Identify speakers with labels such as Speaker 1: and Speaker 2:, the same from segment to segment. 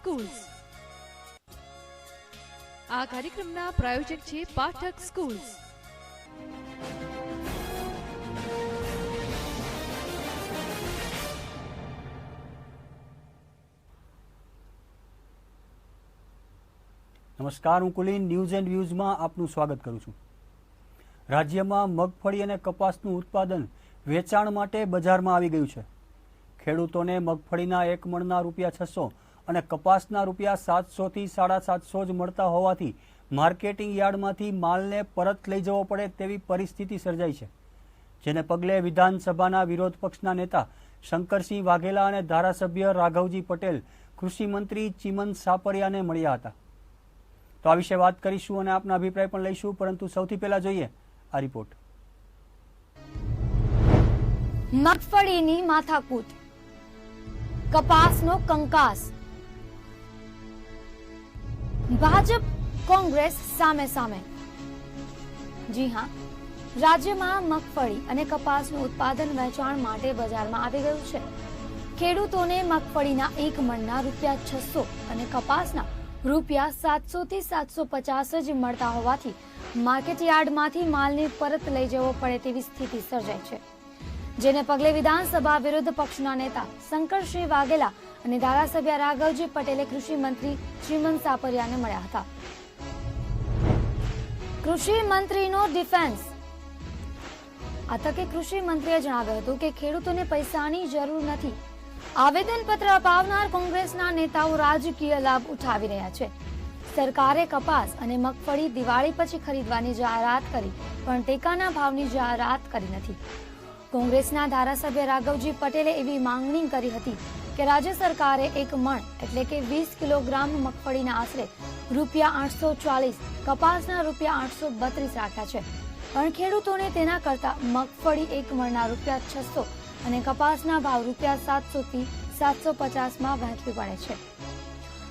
Speaker 1: Schools. આ કાર્યક્રમના પ્રાયોજક છે પાઠક સ્કૂલ્સ.
Speaker 2: નમસ્કાર, હું કુલીન ન્યૂઝ એન્ડ વ્યૂઝમાં આપનું સ્વાગત કરું છું. રાજ્યમાં મગફળી અને કપાસનું ઉત્પાદન વેચાણ માટે બજારમાં આવી ગયું છે. ખેડૂતોને મગફળીના એક મણના ₹600 અને કપાસના ₹700 થી 750 જ મળતા હોવાથી માર્કેટિંગ યાર્ડમાંથી માલને પરત લઈ જવો પડે તેવી પરિસ્થિતિ સર્જાઈ છે, જેને પગલે વિધાનસભાના વિરોધ પક્ષના નેતા શંકરસિંહ વાઘેલા અને ધારાસભ્ય રાઘવજી પટેલ કૃષિ મંત્રી ચીમન સાપરિયાને મળ્યા હતા. તો આ વિશે વાત કરીશું અને આપના અભિપ્રાય પણ લઈશું, પરંતુ સૌથી પહેલા જોઈએ આ રિપોર્ટ.
Speaker 3: મગફળીની માથાકૂટ, કપાસનો કંકાસ, ભાજપ કોંગ્રેસ સામે સામે. જી હા, રાજ્યમાં મગફળી અને કપાસનું ઉત્પાદન વેચાણ માટે બજારમાં આવી ગયું છે. ખેડૂતોને મગફળીના એક મણના ₹600 અને કપાસના ₹700 થી 750 જ મળતા હોવાથી માર્કેટ યાર્ડમાંથી માલને પરત લઈ જવો પડે તેવી સ્થિતિ સર્જાઈ છે, જેને પગલે વિધાનસભા વિરોધ પક્ષના નેતા શંકરસિંહ વાઘેલા અને ધારાસભ્ય રાઘવજી પટેલે કૃષિ મંત્રી ચીમન સાપરિયાને મળ્યા હતા. કૃષિ મંત્રીનો ડિફેન્સ. આ તકે કૃષિ મંત્રીએ જણાવ્યું હતું કે ખેડૂતોને પૈસાની જરૂર નથી. આવેદનપત્ર અપાવનાર કોંગ્રેસના નેતાઓ રાજકીય લાભ ઉઠાવી રહ્યા છે. સરકારે કપાસ અને મગફળી દિવાળી પછી ખરીદવાની જાહેરાત કરી, પણ ટેકાના ભાવની જાહેરાત કરી નથી. કોંગ્રેસના ધારાસભ્ય રાઘવજી પટેલે એવી માંગણી કરી હતી કે રાજ્ય સરકારે એક મણ એટલે કે 20 કિલોગ્રામ મગફળીના આશરે ₹840, કપાસના ₹832 રાખ્યા છે, પણ ખેડૂતોને તેના કરતા મગફળી એક મણના ₹600 અને કપાસના ભાવ ₹700 થી 750 વહેંચવી પડે છે.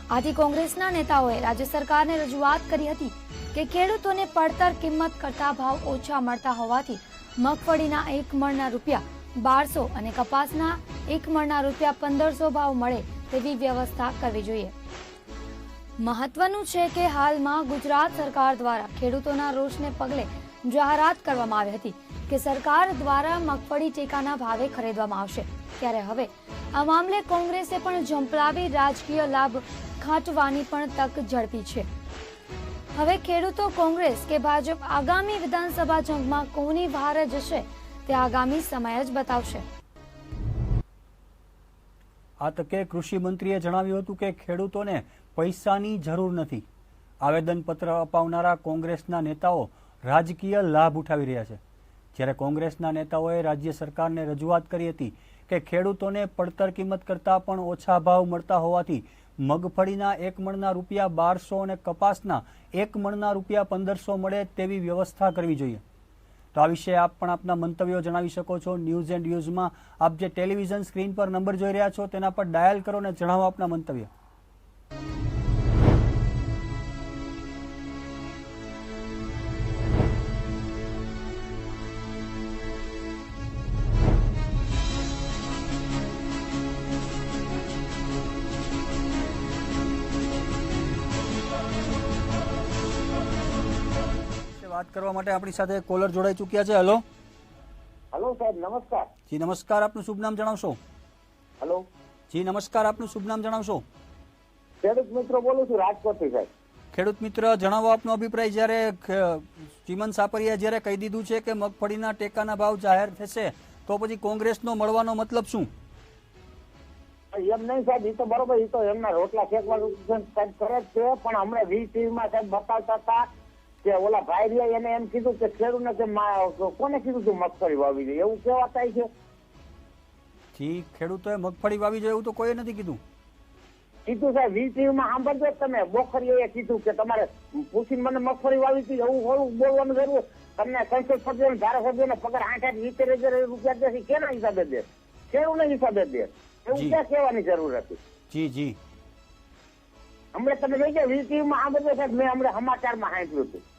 Speaker 3: આથી કોંગ્રેસના નેતાઓએ રાજ્ય સરકારને રજૂઆત કરી હતી કે ખેડૂતોને પડતર કિંમત કરતા ભાવ ઓછા મળતા હોવાથી મગફળીના એક મણના ₹1200 અને કપાસના એક મણના ₹1500 ભાવ મળે તેવી વ્યવસ્થા કરવી જોઈએ. મહત્વનું છે કે હાલમાં ગુજરાત સરકાર દ્વારા ખેડૂતોના રોષને પગલે જાહેરાત કરવામાં આવી હતી કે સરકાર દ્વારા મગફળી ટેકાના ભાવે ખરીદવામાં આવશે, ત્યારે હવે આ મામલે કોંગ્રેસે પણ ઝંપલાવી રાજકીય લાભ ખાંટવાની પણ તક ઝડપી છે. હવે ખેડૂતો કોંગ્રેસ કે ભાજપ આગામી વિધાનસભા જંગમાં કોની ભારે જશે તે આગામી સમય જ બતાવશે.
Speaker 2: આ તકે કૃષિ મંત્રીએ જણાવ્યું હતું કે ખેડૂતોને પૈસાની જરૂર નથી. આવેદનપત્ર અપાવનારા કોંગ્રેસના નેતાઓ રાજકીય લાભ ઉઠાવી રહ્યા છે, જ્યારે કોંગ્રેસના નેતાઓએ રાજ્ય સરકારને રજૂઆત કરી હતી કે ખેડૂતોને પડતર કિંમત કરતાં પણ ઓછા ભાવ મળતા હોવાથી મગફળીના એક મણના ₹1200 અને કપાસના એક મણના ₹1500 મળે તેવી વ્યવસ્થા કરવી જોઈએ. તો આ વિશે આપ પણ આપના મંતવ્યો જણાવી શકો છો. ન્યૂઝ એન્ડ વ્યૂઝમાં આપ જે ટેલિવિઝન સ્ક્રીન પર નંબર જોઈ રહ્યા છો તેના પર ડાયલ કરો અને જણાવો આપના મંતવ્ય. વાત કરવા માટે આપણી સાથે કોલર જોડાઈ ચૂક્યા છે. હેલો.
Speaker 4: હેલો સાહેબ, નમસ્કાર.
Speaker 2: જી નમસ્કાર, આપનું શુભ નામ જણાવશો?
Speaker 4: હેલો.
Speaker 2: જી નમસ્કાર, આપનું શુભ નામ જણાવશો?
Speaker 4: ખેડૂત મિત્ર બોલું છું, રાજકોટથી સાહેબ.
Speaker 2: ખેડૂત મિત્ર, જણાવો આપનો અભિપ્રાય. જ્યારે ચીમન સાપરિયા જ્યારે કહી દીધું છે કે મગફળીના ટેકાના ભાવ જાહેર થશે, તો પછી કોંગ્રેસનો મળવાનો મતલબ શું?
Speaker 4: એમ નહીં સાહેબ, એ તો બરોબર, એ તો એમના રોટલા શેકવાનું સાહેબ કરે જ છે, પણ હમણાં વીટીવીમાં સાહેબ બતાવતા હતા કે ઓલા ભાઈ રહ્યા એને એમ કીધું કે ખેડૂતને કોને કીધું તું મગફળી વાવી જોઈએ, એવું કેવા થાય છે?
Speaker 2: જી, ખેડૂતોએ મગફળી વાવી જોઈએ એવું તો કોઈ નથી કીધું.
Speaker 4: કીધું સાહેબ, વીટીવીમાં સાંભળજો તમે, બોખરીઓએ કીધું કે તમારે પૂછીને મને મગફળી વાવી હતી, એવું થોડું બોલવાનું જરૂર. તમને સંસદ સભ્યો ધારાસભ્યોને પગાર 8-8-70,000 દે, કેના હિસાબે દે? ખેડૂતના હિસાબે દે, એવું ક્યાં કહેવાની જરૂર હતી?
Speaker 2: જી જી,
Speaker 4: હમણાં તમે લઈ ગયા વીટીવીમાં સાંભળજો સાહેબ, મેં હમણાં સમાચારમાં સાંભળ્યું હતું.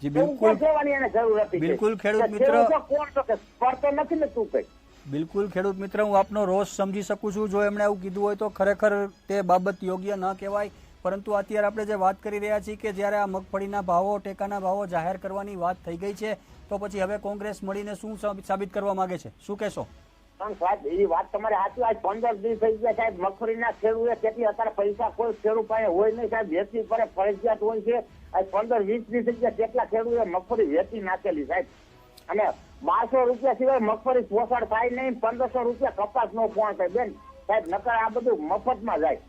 Speaker 2: જી બિલકુલ,
Speaker 4: કહેવાની એને જરૂર હતી.
Speaker 2: બિલકુલ ખેડૂત મિત્ર,
Speaker 4: કોણ તો કે પડતો નથી ને તું કઈ.
Speaker 2: બિલકુલ ખેડૂત મિત્ર, હું આપનો રોષ સમજી શકું છું. જો એમણે આવું કીધું હોય તો ખરેખર તે બાબત યોગ્ય ન કહેવાય. પરંતુ અત્યારે આપણે જે વાત કરી રહ્યા છીએ કે જ્યારે આ મગફળીના ભાવો, ટેકાના ભાવો જાહેર કરવાની વાત થઈ ગઈ છે, તો પછી હવે કોંગ્રેસ મળીને શું સાબિત કરવા માંગે છે, શું કહેશો?
Speaker 4: પણ સાહેબ એ વાત તમારે સાચી. આજ 15 દિવસ થઈ ગયા સાહેબ. મગફળીના ખેડૂતે કેટલી અત્યારે પૈસા કોઈ ખેડૂત પાસે હોય નહીં સાહેબ. વેચવી પડે, ફરજિયાત હોય છે. આજ 15-20 દિવસ થઈ ગયા. કેટલા ખેડૂતે મગફળી વેચી નાખેલી સાહેબ. અને 1200 રૂપિયા સિવાય મગફળી પોસાડ થાય નહીં. 1500 રૂપિયા કપાસ નો ફોન થાય બેન સાહેબ. નકર આ બધું મફતમાં જાય.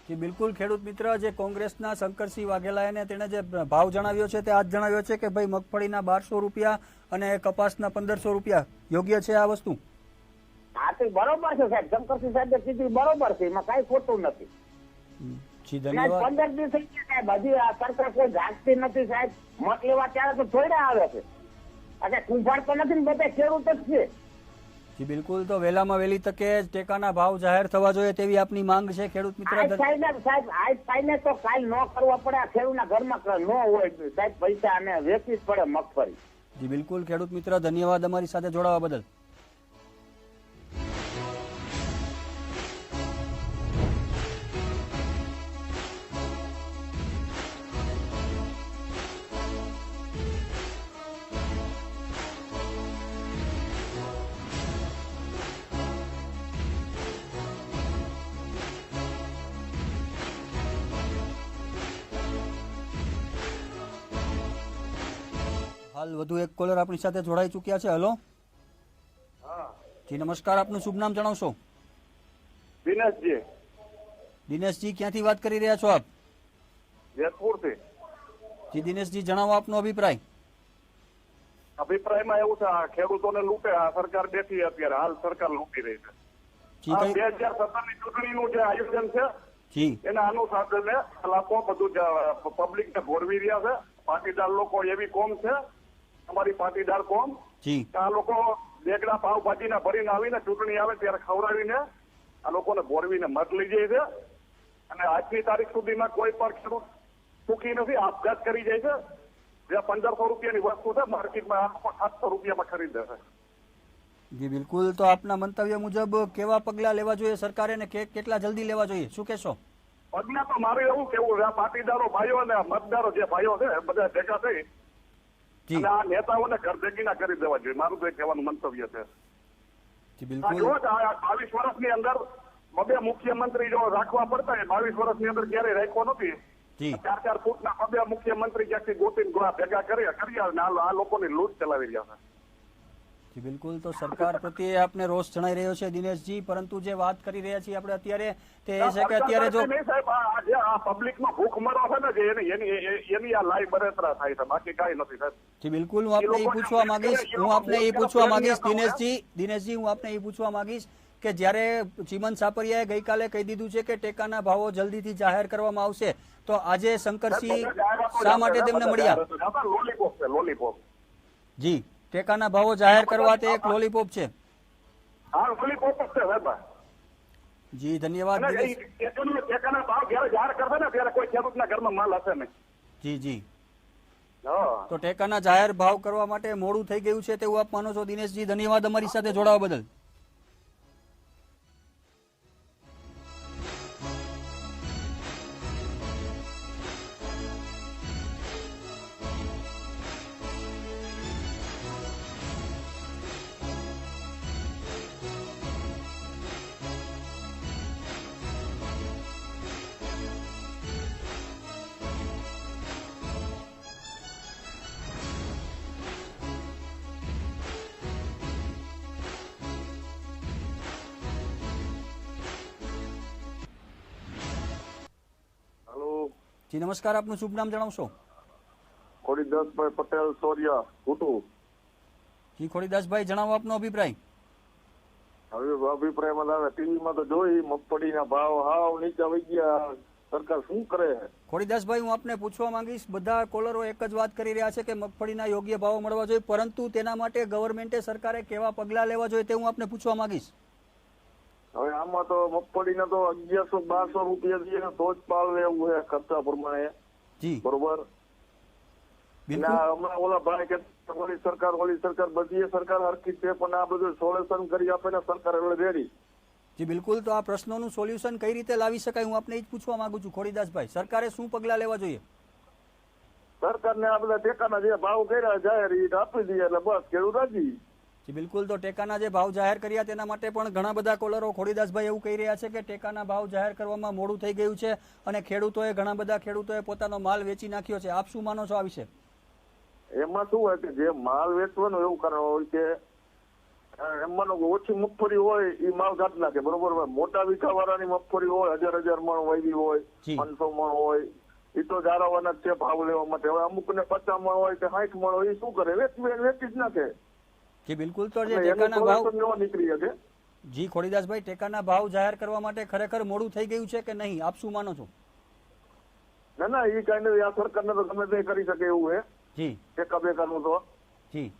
Speaker 2: જી બિલકુલ ખેડૂત મિત્ર, જે કોંગ્રેસના શંકરસિંહ વાઘેલાએ તેણે જે ભાવ જણાવ્યો છે તે આજ જણાવ્યો છે કે ભાઈ મગફળીના 1200 રૂપિયા અને કપાસના 1500 રૂપિયા યોગ્ય છે આ વસ્તુ.
Speaker 4: હા તો બરોબર છે સાહેબ. શંકરસિંહ સાહેબે કીધું બરોબર છે, એમાં કઈ ખોટું નથી.
Speaker 2: જી ધન્યવાદ. 15
Speaker 4: દિવસ થઈ ગયા સાહેબ. હજી આ સરકાર કોઈ જાગતી નથી સાહેબ. મત લેવા ત્યારે તો થોડા આવે છે. અચ્છા કુંભાર તો નથી ને, બધા ખેડૂત જ છે.
Speaker 2: જી બિલકુલ, તો વહેલામાં વહેલી તકે ટેકાના ભાવ જાહેર થવા જોઈએ તેવી આપની માંગ છે ખેડૂત મિત્ર.
Speaker 4: સાહેબ આજ ફાઈને તો કાલ ન કરવા પડે. આ ખેડૂતના ઘરમાં ન હોય સાહેબ પૈસા, અને વેચવી જ પડે મગફળી.
Speaker 2: જી બિલકુલ ખેડૂત મિત્ર, ધન્યવાદ અમારી સાથે જોડાવા બદલ. હાલ વધુ એક કોલર આપણી સાથે જોડાઈ ચૂક્યા છે. હલો જી નમસ્કાર, આપનું શુભ નામ જણાવશો?
Speaker 5: દિનેશજી.
Speaker 2: દિનેશજી, ક્યાંથી વાત કરી રહ્યા છો આપ?
Speaker 5: જેતપુરથી.
Speaker 2: જી દિનેશજી, જણાવો આપનો અભિપ્રાય.
Speaker 5: અભિપ્રાયમાં એવું છે, આ ખેડૂતોને લૂંટે આ સરકાર બેઠી અત્યારે. હાલ સરકાર લૂંટી રહી છે. 2017ની ચૂંટણીનું જે આયોજન છે
Speaker 2: જી
Speaker 5: એના અનુસાર લોકો બધું પબ્લિક ને ભોરવી રહ્યા છે. પાટીદાર લોકો એવી કોમ છે, અમારી પાટીદાર કોમ,
Speaker 2: જી
Speaker 5: આ લોકો બેગડા પાવભાજીના ભરીને આવીને ચૂંટણી આવે ત્યારે ખવડાવીને આ લોકોને ભોરવીને મત લઈ જાય છે. અને આજની તારીખ સુધીમાં કોઈ પણ ખેડૂત સુખી નથી. આપઘાત કરી જાય છે. જે 1500 રૂપિયાની વસ્તુ છે માર્કેટમાં આ લોકો 700 રૂપિયામાં ખરીદે છે.
Speaker 2: જી બિલકુલ, તો આપના મંતવ્ય મુજબ કેવા પગલા લેવા જોઈએ સરકારે ને કેટલા જલ્દી લેવા જોઈએ, શું કહેશો?
Speaker 5: પગલા તો મારું એવું કેવું છે, આ પાટીદારો ભાઈઓ અને મતદારો જે ભાઈઓ છે બધા ભેગા થઈ અને આ નેતાઓને ઘર ભેગીના કરી દેવા જોઈએ. મારું તો એક કહેવાનું મંતવ્ય છે.
Speaker 2: જી બિલકુલ,
Speaker 5: 22 વર્ષની અંદર બે મુખ્યમંત્રી જો રાખવા પડતા, 22 વર્ષની અંદર ક્યારેય રાખ્યો નથી. 4-4 ફૂટના બે મુખ્યમંત્રી ક્યાંકથી ગોતીને ભેગા કરી અને આ લોકોની લૂંટ ચલાવી રહ્યા છે.
Speaker 2: જી બિલકુલ, તો સરકાર પ્રત્યે આપને રોષ જણાઈ રહ્યો છે દિનેશજી, પરંતુ જે વાત કરી રહ્યા છીએ આપણે અત્યારે તે એ છે કે અત્યારે જો
Speaker 5: પબ્લિકનો ભૂખ મરો છે ને એની આ લાઈ બરેતરા થાય છે, બાકી કઈ નથી સાહેબ.
Speaker 2: જી બિલકુલ, હું આપને એ પૂછવા માંગીશ દિનેશજી, હું આપને એ પૂછવા માંગીશ કે જ્યારે ચીમન સાપરિયાએ ગઈકાલે કહી દીધું છે કે ટેકાના ભાવો જલ્દીથી જાહેર કરવામાં આવશે, તો આજે શંકરસિંહ શા માટે તેમને મળ્યા?
Speaker 5: લોલીપોપ છે, લોલીપોપ.
Speaker 2: જી, ટેકાના ભાવો જાહેર કરવા તે એક લોલીપોપ છે.
Speaker 5: હા, લોલીપોપ જ છે સાહેબ.
Speaker 2: જી ધન્યવાદ.
Speaker 5: ટેકાના ભાવ જયારે જાહેર કરશે ને ત્યારે કોઈ ખેડૂતના ઘરમાં માલ હશે નહીં.
Speaker 2: જી જી, તો ટેકાના જાહેર ભાવ કરવા માટે મોડું થઈ ગયું છે તેવું આપ માનો છો દિનેશજી? ધન્યવાદ અમારી સાથે જોડાવા બદલ. જી નમસ્કાર, આપનું શુભ નામ જણાવશો?
Speaker 5: ખોડીદાસભાઈ પટેલ સોરિયા હુટુ.
Speaker 2: જી ખોડીદાસભાઈ, જણાવો આપનો અભિપ્રાય.
Speaker 5: હવે અભિપ્રાયમાં આવે ટીવીમાં તો જોઈ મગફળીના ભાવ હાવ નીચે વહી ગયા. સરકાર શું કરે?
Speaker 2: ખોડીદાસભાઈ, હું આપને પૂછવા માંગીશ, બધા કોલરો એક જ વાત કરી રહ્યા છે કે મગફળીના યોગ્ય ભાવો મળવા જોઈએ, પરંતુ તેના માટે ગવર્મેન્ટે સરકારે કેવા પગલાં લેવા જોઈએ તે હું આપને પૂછવા માંગીશ.
Speaker 5: હવે આમાં તો મગફળીના તો 1100-1200 રૂપિયા દઈએ તો જ પાળવે એવું છે ખર્ચા પ્રમાણે.
Speaker 2: જી
Speaker 5: બરોબર.
Speaker 2: બિલકુલ.
Speaker 5: હમણાં ઓલા ભાઈ કે ઓલી સરકાર બધી સરકાર હરખી છે, પણ આ બધું સોલ્યુશન કરી આપે ને સરકાર એટલે રેડી.
Speaker 2: જી બિલકુલ. તો આ પ્રશ્નોનું સોલ્યુશન કઈ રીતે લાવી શકાય, હું આપને એ જ પૂછવા માંગુ છું ખોડીદાસભાઈ. સરકારે શું પગલાં લેવા જોઈએ?
Speaker 5: સરકારને આ બધા ટેકાના જે ભાવ કર્યા જાહેર એ આપી દઈએ એટલે બસ ખેડૂત રાજી.
Speaker 2: જી બિલકુલ. તો ટેકાના જે ભાવ જાહેર કર્યા તેના માટે પણ ઘણા બધા કોલરો ખોડીદાસભાઈ એવું કહી રહ્યા છે કે ટેકાના ભાવ જાહેર કરવામાં મોડું થઈ ગયું છે અને ઘણા બધા ખેડૂતોએ પોતાનો માલ વેચી નાખ્યો છે. આપ શું માનો છો આ વિશે?
Speaker 5: એમાં શું હોય કે જે માલ વેચવાનું એવું કારણ હોય કે એમાં ઓછી મગફળી હોય એ માલ કાઢી નાખે, બરોબર. મોટા વીઘા વાળાની મગફળી હોય 1000 મણ વાવી હોય, 500 મણ હોય, એ તો જાળવવાના જ છે ભાવ લેવા માટે. હવે અમુક ને 50 મણ હોય કે 60 મણ હોય, એ શું કરે? વેચી જ નાખે.
Speaker 2: જી બિલકુલ. તો જે ટેકાના ભાવ
Speaker 5: નીકળી શકે.
Speaker 2: જી ખોડીદાસભાઈ, ટેકાના ભાવ જાહેર કરવા માટે ખરેખર મોડું થઈ ગયું છે કે નહીં, આપ શું માનો છો?
Speaker 5: ના એ કઈ નથી. આ સરકારને તો ગમે તે કરી શકે એવું હે.
Speaker 2: જી
Speaker 5: ટેકા બેકાનું તો
Speaker 2: જી.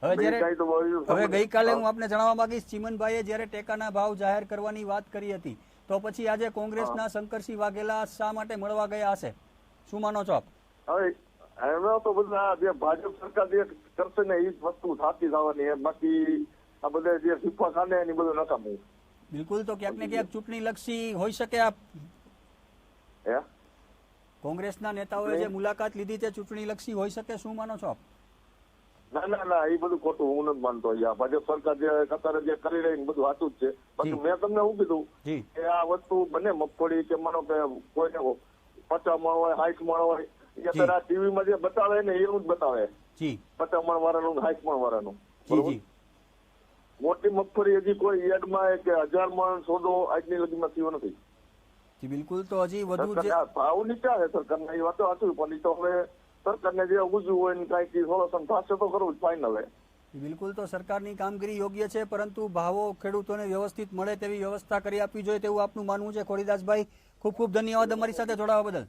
Speaker 2: હવે ગઈકાલે હું આપને જણાવવા માંગીશ, ચીમનભાઈએ જયારે ટેકાના ભાવ જાહેર કરવાની વાત કરી હતી, તો પછી આજે કોંગ્રેસના શંકરસિંહ વાઘેલા શા માટે મળવા ગયા હશે, શું માનો છો આપ?
Speaker 5: હવે એમાં તો બધા જે ભાજપ સરકાર જે કરશે ને એ જ વસ્તુ સાચી થવાની. બાકી આ બધા જે સિફા ખાને એની બધું નકામું.
Speaker 2: બિલકુલ. તો ક્યાંક ને ક્યાંક ચૂંટણી લક્ષી હોઈ શકે. આપ કોંગ્રેસના નેતાઓએ જે મુલાકાત લીધી તે ચૂંટણી લક્ષી હોઈ શકે, શું માનો છો આપ?
Speaker 5: ના એ બધું ખોટું, હું નથી માનતો. ભાજપ સરકાર જે કતારે જે કરી રહી બધું સાચું જ છે. બાકી મેં તમને શું કીધું કે આ વસ્તુ બને મગફળી કે માનો કે કોઈને 50 મણ હોય 60 મણ હોય, અત્યારે ટીવીમાં જે બતાવે ને એવું જ બતાવે. 50 મણ વાળાનું 60 મણ વાળાનું. મોટી મગફળી હજી કોઈ એડમાં કે 1000 મણ સોદો આજની લગીમાં થયો નથી.
Speaker 2: બિલકુલ. તો હજી વધુ
Speaker 5: ભાવ નીચા છે સરકારના, એ વાતો સાચું, પણ તો હવે સરકારને જે ઉજવું હોય ને કઈ સોલ્યુશન થશે તો ખરું જ ફાઇનલ.
Speaker 2: બિલકુલ. તો સરકારની કામગીરી યોગ્ય છે, પરંતુ ભાવો ખેડૂતોને વ્યવસ્થિત મળે તેવી વ્યવસ્થા કરી આપવી જોઈએ તેવું આપનું માનવું છે. ખોડીદાસભાઈ, ખૂબ ખૂબ ધન્યવાદ અમારી સાથે જોડાવા બદલ.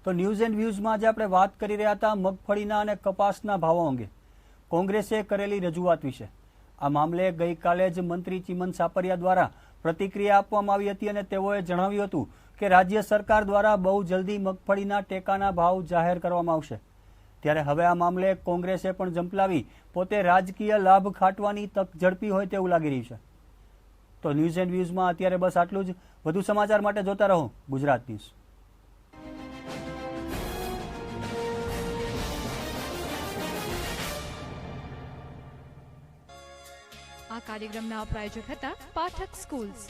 Speaker 2: તો ન્યૂઝ એન્ડ વ્યૂઝમાં આજે આપણે વાત કરી રહ્યા હતા મગફળીના અને કપાસના ભાવો અંગે કોંગ્રેસે કરેલી રજૂઆત વિશે. આ મામલે ગઈકાલે જ મંત્રી ચીમન સાપરિયા દ્વારા પ્રતિક્રિયા આપવામાં આવી હતી અને તેઓએ જણાવ્યું હતું કે રાજ્ય સરકાર દ્વારા બહુ જલ્દી મગફળીના ટેકાના ભાવ જાહેર કરવામાં આવશે. ત્યારે હવે આ મામલે કોંગ્રેસે પણ ઝંપલાવી પોતે રાજકીય લાભ ખાટવાની તક ઝડપી હોય તેવું લાગી રહ્યું છે. તો ન્યૂઝ એન્ડ વ્યૂઝમાં અત્યારે બસ આટલું જ. વધુ સમાચાર માટે જોતા રહો ગુજરાત ન્યૂઝ.
Speaker 1: આ કાર્યક્રમના પ્રાયોજક હતા પાઠક સ્કૂલ્સ.